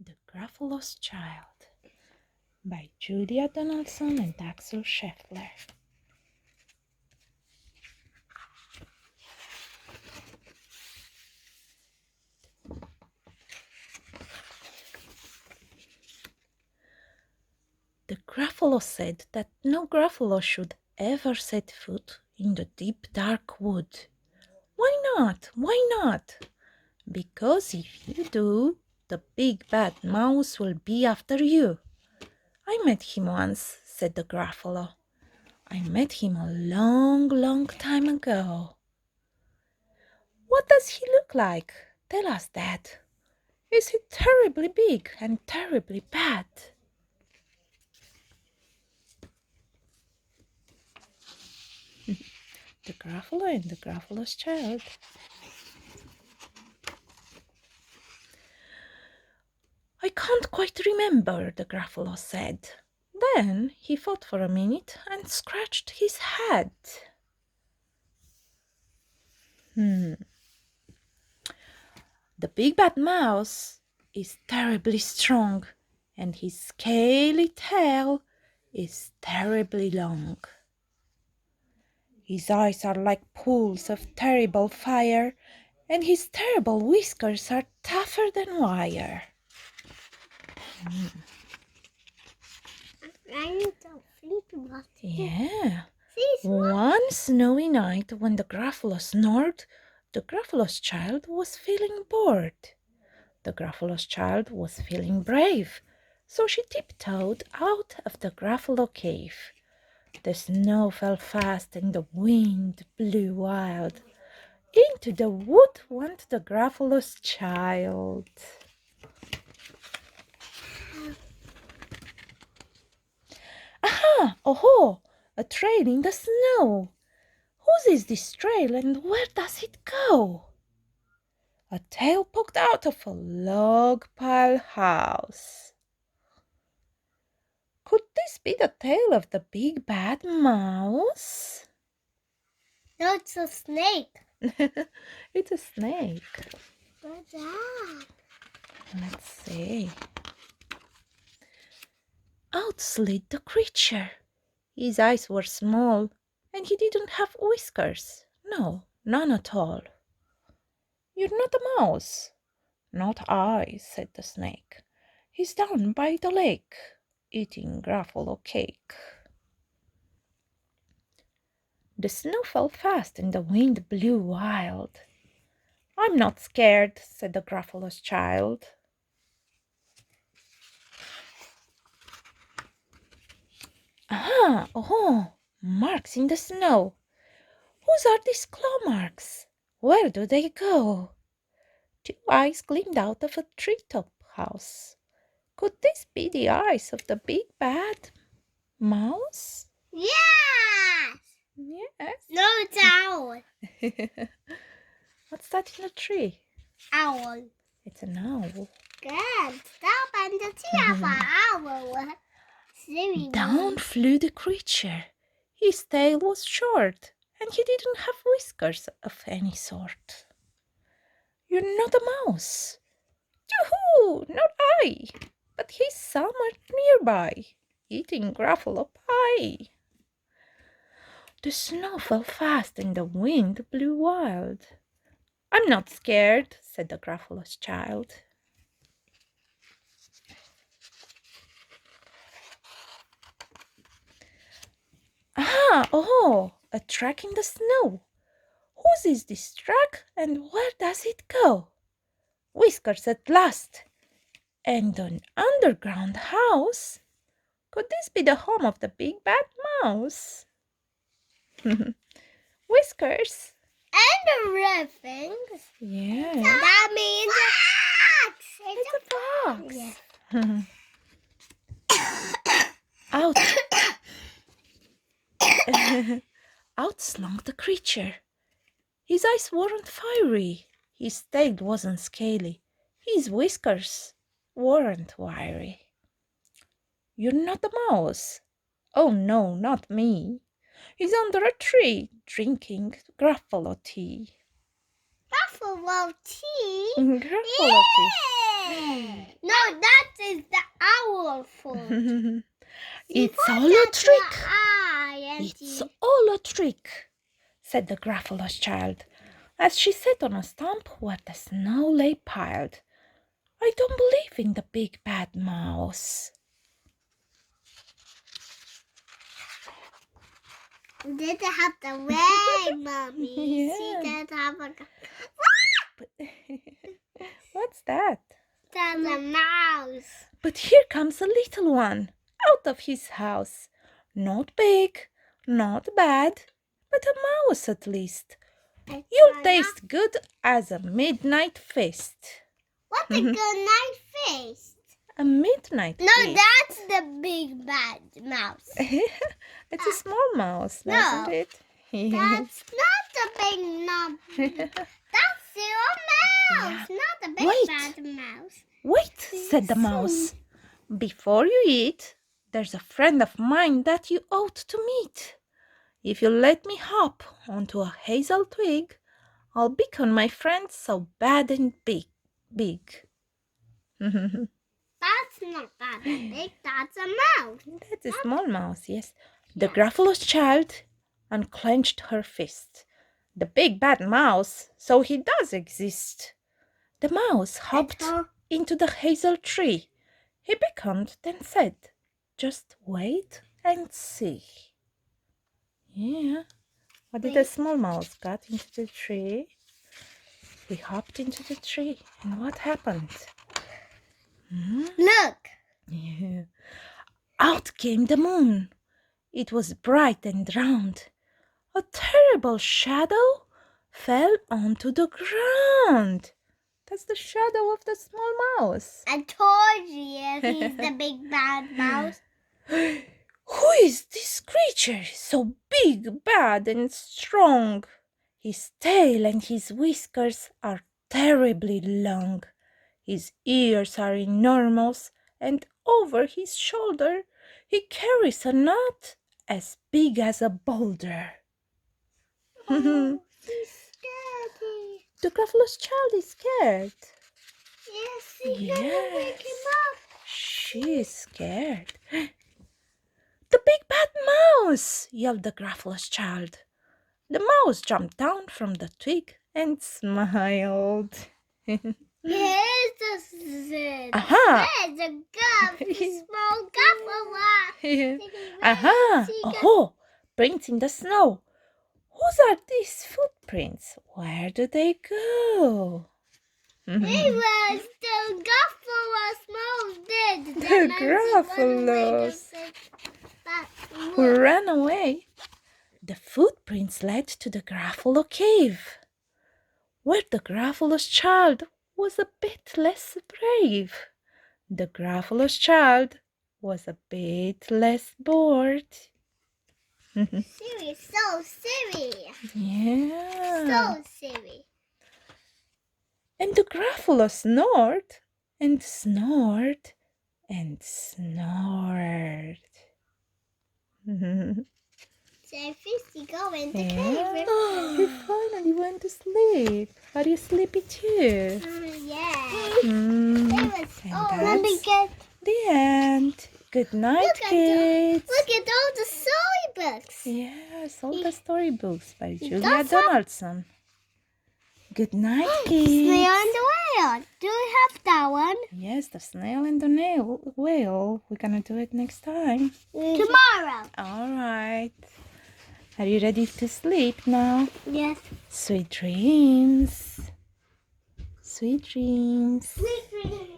The Gruffulo's Child by Julia Donaldson and Axel Scheffler. The Gruffulo said that no Gruffulo should ever set foot in the deep dark wood. Why not? Why not? Because if you do, the big bad mouse will be after you. I met him once, said the Gruffulo. I met him a long, long time ago. What does he look like? Tell us that. Is he terribly big and terribly bad? The Gruffulo and the Gruffulo's Child. I can't quite remember, the Gruffulo said. Then he thought for a minute and scratched his head. The big bad mouse is terribly strong, and his scaly tail is terribly long. His eyes are like pools of terrible fire, and his terrible whiskers are tougher than wire. Yeah. One snowy night when the Gruffulo snored, the Gruffulo's Child was feeling bored. The Gruffulo's Child was feeling brave, so she tiptoed out of the Gruffulo cave. The snow fell fast and the wind blew wild. Into the wood went the Gruffulo's Child. Aha! Oh-ho! A trail in the snow! Whose is this trail and where does it go? A tail poked out of a log pile house. Could this be the tail of the big bad mouse? No, it's a snake. It's a snake. What's that? Let's see. Out slid the creature. His eyes were small, and he didn't have whiskers. No, none at all. You're not a mouse. Not I, said the snake. He's down by the lake, eating Gruffulo cake. The snow fell fast and the wind blew wild. I'm not scared, said the Gruffulo's Child. Aha! Oh, marks in the snow. Whose are these claw marks? Where do they go? Two eyes gleamed out of a treetop house. Could this be the eyes of the big bad mouse? Yes! Yes. No, it's owl. What's that in the tree? Owl. It's an owl. Good. Stop and see of an owl. Down flew the creature. His tail was short, and he didn't have whiskers of any sort. You're not a mouse. Yoo-hoo! Not I! But he's somewhere nearby, eating Gruffulo pie. The snow fell fast and the wind blew wild. I'm not scared, said the Gruffulo's Child. Ah, oh, a track in the snow. Whose is this track and where does it go? Whiskers at last. And an underground house? Could this be the home of the big bad mouse? Whiskers. And the red things. Yeah. That means It's a fox. Yeah. Out. Out slunk the creature. His eyes weren't fiery. His tail wasn't scaly. His whiskers weren't wiry. You're not a mouse. Oh no, not me. He's under a tree drinking Gruffulo tea. Buffalo tea? Gruffulo tea. Yeah. No, that's all food. It's all a trick. It's all a trick, said the Gruffulo's child, as she sat on a stump where the snow lay piled. I don't believe in the big bad mouse. Did it have the way, Mommy? Yeah. She did have a... What's that? That's a mouse. But here comes a little one, out of his house. Not big, not bad, but a mouse at least. You'll taste good as a midnight feast. What a good night feast. A midnight No, feast. that's the big bad mouse. It's a small mouse, No. isn't it? That's not the big mouse. That's still a mouse, not a big Wait. bad mouse. Wait, said the mouse. Before you eat, there's a friend of mine that you ought to meet. If you let me hop onto a hazel twig, I'll beckon my friend so bad and big. That's not that big, that's a mouse. That's a small mouse, yes. The Gruffulo's child unclenched her fist. The big bad mouse, so he does exist. The mouse hopped into the hazel tree. He beckoned, then said, just wait and see. Yeah. What did the small mouse got into the tree? He hopped into the tree, and what happened? Look. Yeah. Out came the moon. It was bright and round. A terrible shadow fell onto the ground. That's the shadow of the small mouse. I told you he's the big bad mouse. Who is this creature so big, bad, and strong? His tail and his whiskers are terribly long. His ears are enormous, and over his shoulder he carries a nut as big as a boulder. Oh, he's scared. The Gruffulo's child is scared. Yes, he's gonna wake him up. She is scared. The big bad mouse! Yelled the Gruffulo's child. The mouse jumped down from the twig and smiled. Here's the zit. Aha! There's a small Gruffulo. Aha! Oh, prints in the snow. Whose are these footprints? Where do they go? It was the Gruffulo's mouse did. The Gruffulo's who ran away. The footprints led to the Gruffulo cave, where the Gruffulo's child was a bit less brave. The Gruffulo's child was a bit less bored. Silly, so silly. Yeah. So silly. And the Gruffulo snored and snored and snored. So Fisty go in the Yeah. cave. He finally went to sleep. Are you sleepy too? Yeah. Mm. It was, And let me that's get. the end. Good night, kids. Look at all the storybooks. Yes, all the storybooks by Julia That's a- Donaldson. Good night, kids. Snail and the whale. Do we have that one? Yes, the snail and the whale. We're gonna do it next time. Tomorrow. All right. Are you ready to sleep now? Yes. Sweet dreams. Sweet dreams. Sweet dreams.